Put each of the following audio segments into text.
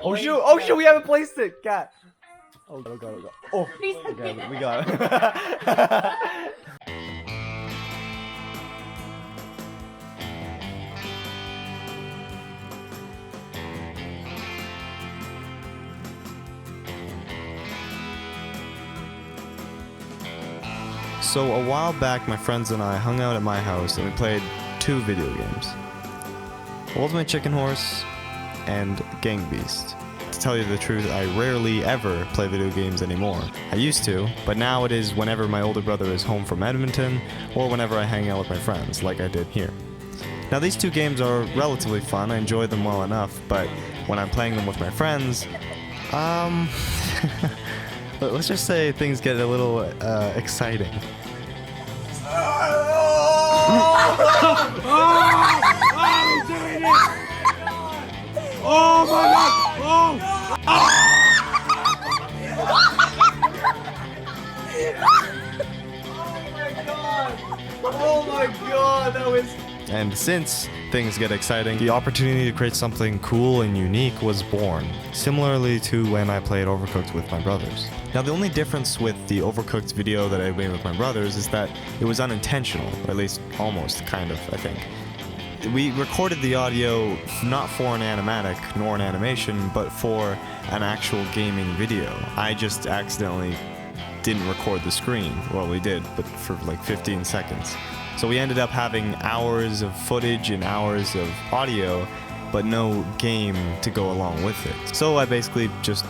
Oh shoot! Oh shoot! We haven't placed it, cat. Oh god! Oh god! Oh god! Oh, okay, we got it. So a while back, my friends and I hung out at my house and we played 2 video games. Ultimate Chicken Horse and Gang Beast. To tell you the truth, I rarely ever play video games anymore. I used to, but now it is whenever my older brother is home from Edmonton or whenever I hang out with my friends, like I did here. Now these 2 games are relatively fun, I enjoy them well enough, but when I'm playing them with my friends, let's just say things get a little exciting. I'm doing it! Oh my god! Oh my god, that was... And since things get exciting, the opportunity to create something cool and unique was born, similarly to when I played Overcooked with my brothers. Now the only difference with the Overcooked video that I made with my brothers is that it was unintentional, or at least almost, kind of, I think. We recorded the audio not for an animatic nor an animation, but for an actual gaming video. I just accidentally didn't record the screen. Well, we did, but for like 15 seconds. So we ended up having hours of footage and hours of audio, but no game to go along with it. So I basically just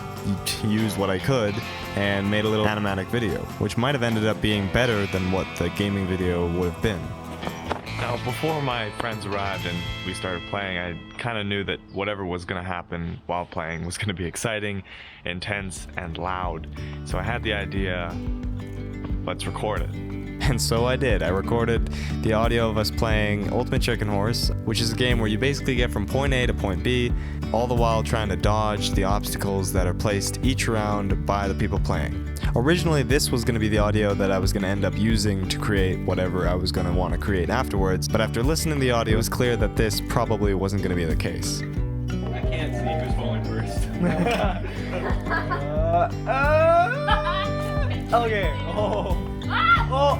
used what I could and made a little animatic video, which might have ended up being better than what the gaming video would have been. Now, before my friends arrived and we started playing, I kind of knew that whatever was going to happen while playing was going to be exciting, intense, and loud. So I had the idea, let's record it. And so I did. I recorded the audio of us playing Ultimate Chicken Horse, which is a game where you basically get from point A to point B, all the while trying to dodge the obstacles that are placed each round by the people playing. Originally, this was going to be the audio that I was going to end up using to create whatever I was going to want to create afterwards, but after listening to the audio, it was clear that this probably wasn't going to be the case. I can't see who's falling first. Okay. Oh. Oh.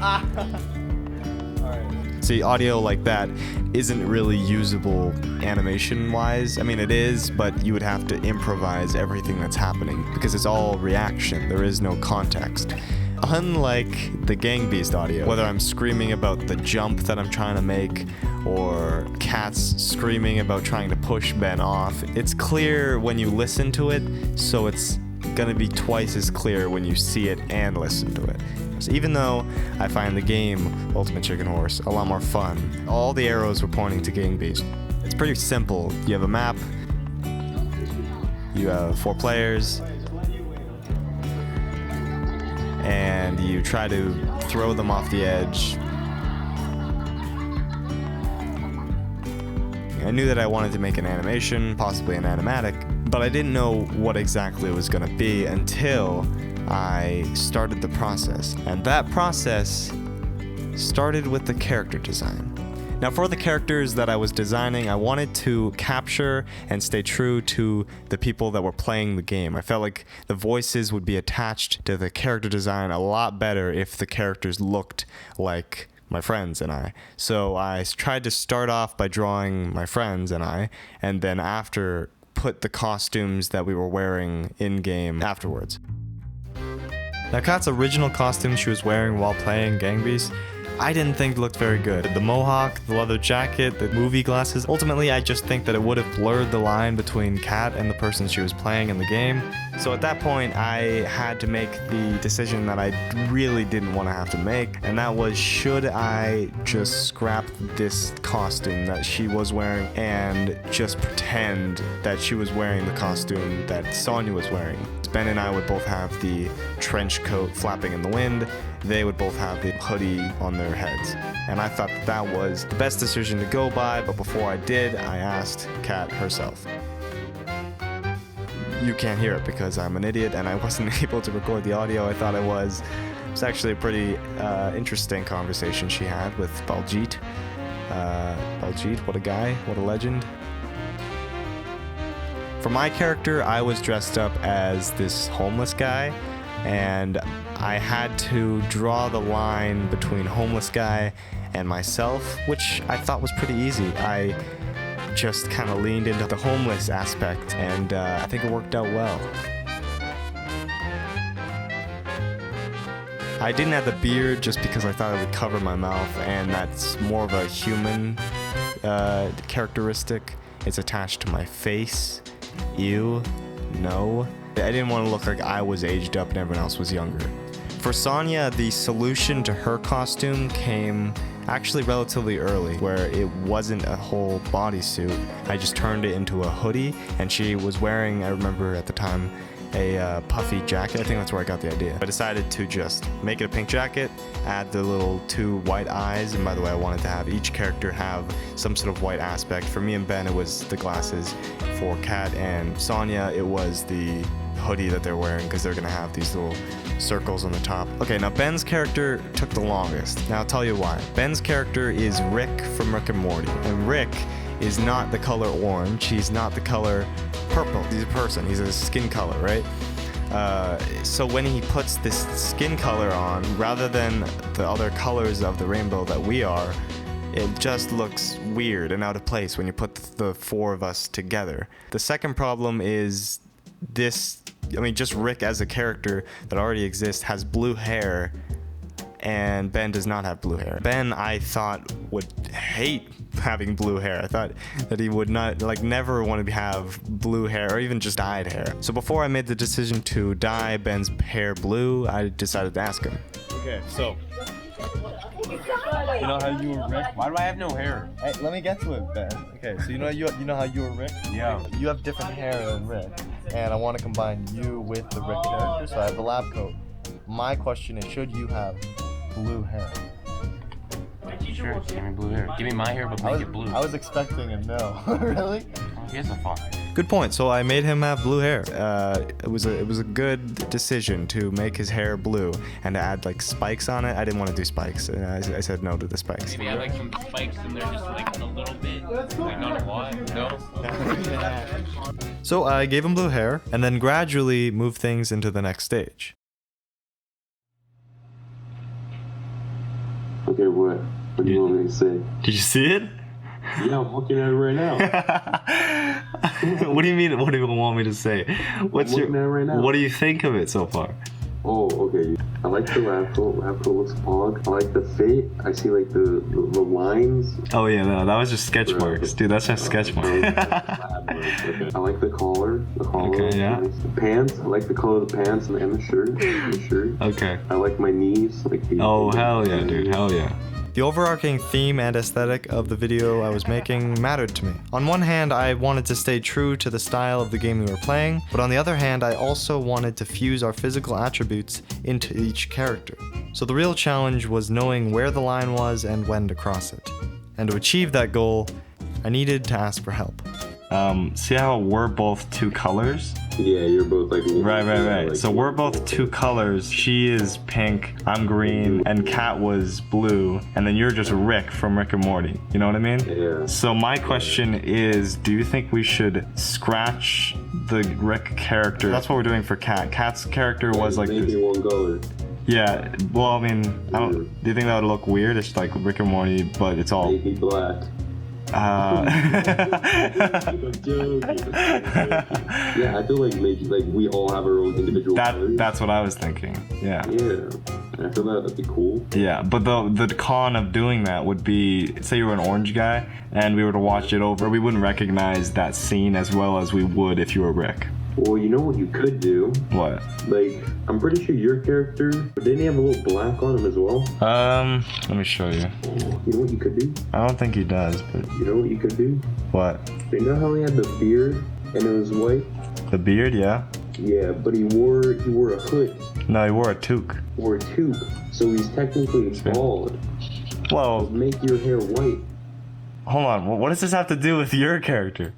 Alright. See, audio like that isn't really usable animation-wise. I mean, it is, but you would have to improvise everything that's happening because it's all reaction. There is no context. Unlike the Gang Beast audio, whether I'm screaming about the jump that I'm trying to make or cats screaming about trying to push Ben off, it's clear when you listen to it, so it's gonna be twice as clear when you see it and listen to it. So even though I find the game Ultimate Chicken Horse a lot more fun, all the arrows were pointing to Gang Beast. It's pretty simple. You have a map, you have 4 players, and you try to throw them off the edge. I knew that I wanted to make an animation, possibly an animatic, but I didn't know what exactly it was going to be until I started the process. And that process started with the character design. Now for the characters that I was designing, I wanted to capture and stay true to the people that were playing the game. I felt like the voices would be attached to the character design a lot better if the characters looked like my friends and I. So I tried to start off by drawing my friends and I, and then after put the costumes that we were wearing in-game afterwards. Now Kat's original costume she was wearing while playing Gang Beast, I didn't think looked very good. The mohawk, the leather jacket, the movie glasses, ultimately I just think that it would have blurred the line between Kat and the person she was playing in the game. So at that point I had to make the decision that I really didn't want to have to make, and that was, should I just scrap this costume that she was wearing and just pretend that she was wearing the costume that Sonya was wearing. Ben and I would both have the trench coat flapping in the wind. They would both have the hoodie on their heads. And I thought that that was the best decision to go by, but before I did, I asked Kat herself. You can't hear it because I'm an idiot and I wasn't able to record the audio I thought I was. It was actually a pretty interesting conversation she had with Baljeet. Baljeet, what a guy, what a legend. For my character, I was dressed up as this homeless guy, and I had to draw the line between homeless guy and myself, which I thought was pretty easy. I just kind of leaned into the homeless aspect, and I think it worked out well. I didn't have the beard just because I thought it would cover my mouth, and that's more of a human characteristic. It's attached to my face. Ew. No. I didn't want to look like I was aged up and everyone else was younger. For Sonya, the solution to her costume came actually relatively early, where it wasn't a whole bodysuit. I just turned it into a hoodie, and she was wearing, I remember at the time, a puffy jacket. I think that's where I got the idea. I decided to just make it a pink jacket, add the little 2 white eyes, and by the way, I wanted to have each character have some sort of white aspect. For me and Ben, it was the glasses. For Kat and Sonya, it was the hoodie that they're wearing, because they're gonna have these little circles on the top. Okay, now Ben's character took the longest. Now I'll tell you why. Ben's character is Rick from Rick and Morty, and Rick is not the color orange, he's not the color purple, he's a person, he's a skin color, right? So when he puts this skin color on, rather than the other colors of the rainbow that we are, it just looks weird and out of place when you put the 4 of us together. The second problem is this, I mean, just Rick as a character that already exists has blue hair, and Ben does not have blue hair. Ben, I thought, would hate having blue hair. I thought that he would not, like, never want to have blue hair or even just dyed hair. So before I made the decision to dye Ben's hair blue, I decided to ask him. Okay, so you know how you were Rick? Why do I have no hair? Hey, let me get to it, Ben. Okay, so you know how you were Rick? Yeah. You have different hair than Rick, and I want to combine you with the Rick character, so I have the lab coat. My question is, should you have blue hair? Sure, give me blue hair. Give me my hair, but make it blue. I was expecting a no. Really? Oh, he has a fox. Good point. So I made him have blue hair. It was a good decision to make his hair blue and to add like spikes on it. I didn't want to do spikes. I said no to the spikes. Maybe add like some spikes in there, just like a little bit, like not a lot. No. So I gave him blue hair and then gradually moved things into the next stage. Okay, what? What do you want me to say? Did you see it? Yeah, I'm looking at it right now. What do you mean? What do you want me to say? What's I'm looking at it right now. What do you think of it so far? Oh, okay. I like the lab coat. Lab coat looks pog. I like the fit. I see like the lines. Oh yeah, no, that was just sketch marks, dude. That's just sketch marks. Okay. I like the collar. The collar. Okay, yeah. Nice. The pants. I like the color of the pants and the shirt. Okay. I like my knees. Like the. Oh hell yeah, dude. Hell yeah. The overarching theme and aesthetic of the video I was making mattered to me. On one hand, I wanted to stay true to the style of the game we were playing, but on the other hand, I also wanted to fuse our physical attributes into each character. So the real challenge was knowing where the line was and when to cross it. And to achieve that goal, I needed to ask for help. See how we're both 2 colors? Yeah, you're both like. Right. Like, So we're both 2 colors. She is pink, I'm green, and Kat was blue, and then you're just Rick from Rick and Morty. You know what I mean? Yeah. So my question is, do you think we should scratch the Rick character? That's what we're doing for Kat. Kat's character was like maybe this. one color. Yeah. Well, I mean, I don't. Do you think that would look weird? It's like Rick and Morty, but it's all. Maybe black. I'm joking. Yeah, I feel like maybe like we all have our own individual colors. That's what I was thinking. Yeah. Yeah. I feel that'd be cool. Yeah, but the con of doing that would be, say you were an orange guy and we were to watch it over, we wouldn't recognize that scene as well as we would if you were Rick. Well, you know what you could do? What? Like, I'm pretty sure your character, didn't he have a little black on him as well? Let me show you. You know what you could do? I don't think he does, but... You know what you could do? What? You know how he had the beard and it was white? The beard, yeah? Yeah, but he wore a hood. No, he wore a toque. Or a toque. So he's technically bald. Well, Make your hair white. hold on. What does this have to do with your character?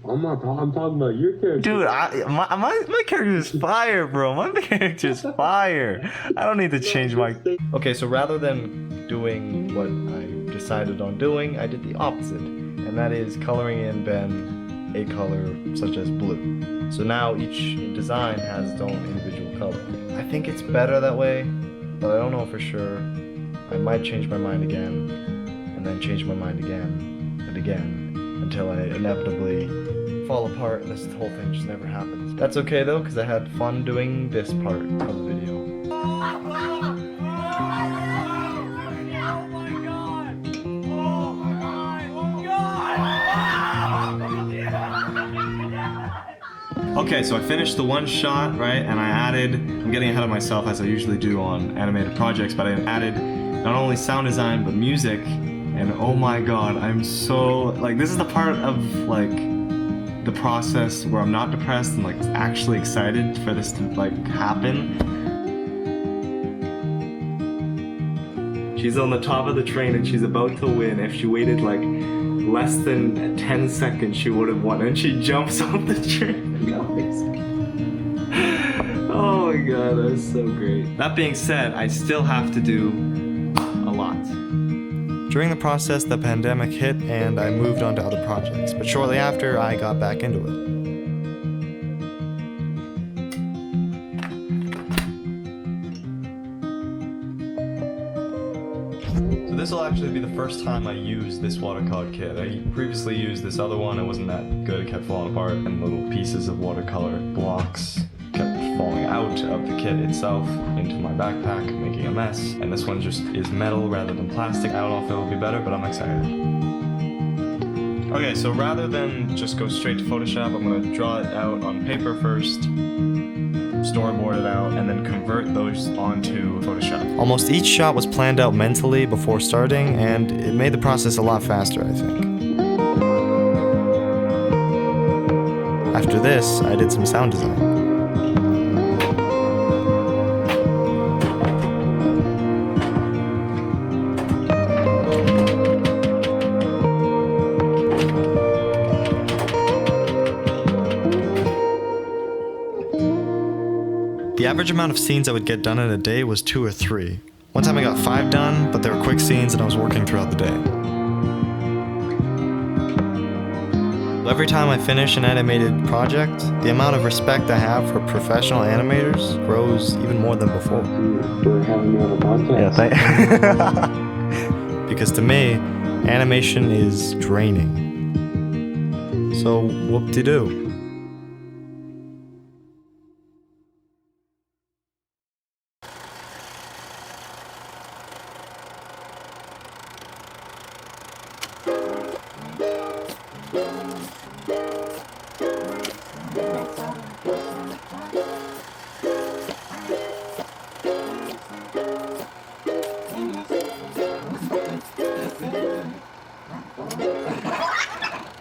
I'm talking about your character. Dude, my character is fire, bro. My character is fire. I don't need to change my... Okay, so rather than doing what I decided on doing, I did the opposite. And that is coloring in Ben a color such as blue. So now each design has its own individual color. I think it's better that way, but I don't know for sure. I might change my mind again, and then change my mind again, and again, until I inevitably fall apart and this whole thing just never happens. That's okay though, because I had fun doing this part of the video. Okay, so I finished the one shot, right, and I added, I'm getting ahead of myself as I usually do on animated projects, but I added not only sound design, but music, and oh my god, I'm so, like, this is the part of, like, the process where I'm not depressed and, like, actually excited for this to, like, happen. She's on the top of the train and she's about to win. If she waited, like, less than 10 seconds, she would have won, and she jumps off the train. Oh my god, that was so great. That being said, I still have to do a lot. During the process, the pandemic hit and I moved on to other projects, but shortly after, I got back into it. So this will actually be the first time I use this watercolor kit. I previously used this other one, it wasn't that good, it kept falling apart, and little pieces of watercolor blocks kept falling out of the kit itself into my backpack, making a mess. And this one just is metal rather than plastic. I don't know if it will be better, but I'm excited. Okay, so rather than just go straight to Photoshop, I'm gonna draw it out on paper first, storyboard it out, and then convert those onto Photoshop. Almost each shot was planned out mentally before starting, and it made the process a lot faster, I think. After this, I did some sound design. The average amount of scenes I would get done in a day was 2 or 3. One time I got 5 done, but they were quick scenes and I was working throughout the day. Every time I finish an animated project, the amount of respect I have for professional animators grows even more than before. For having me on the podcast. Because to me, animation is draining. So whoop-de-doo. That's all.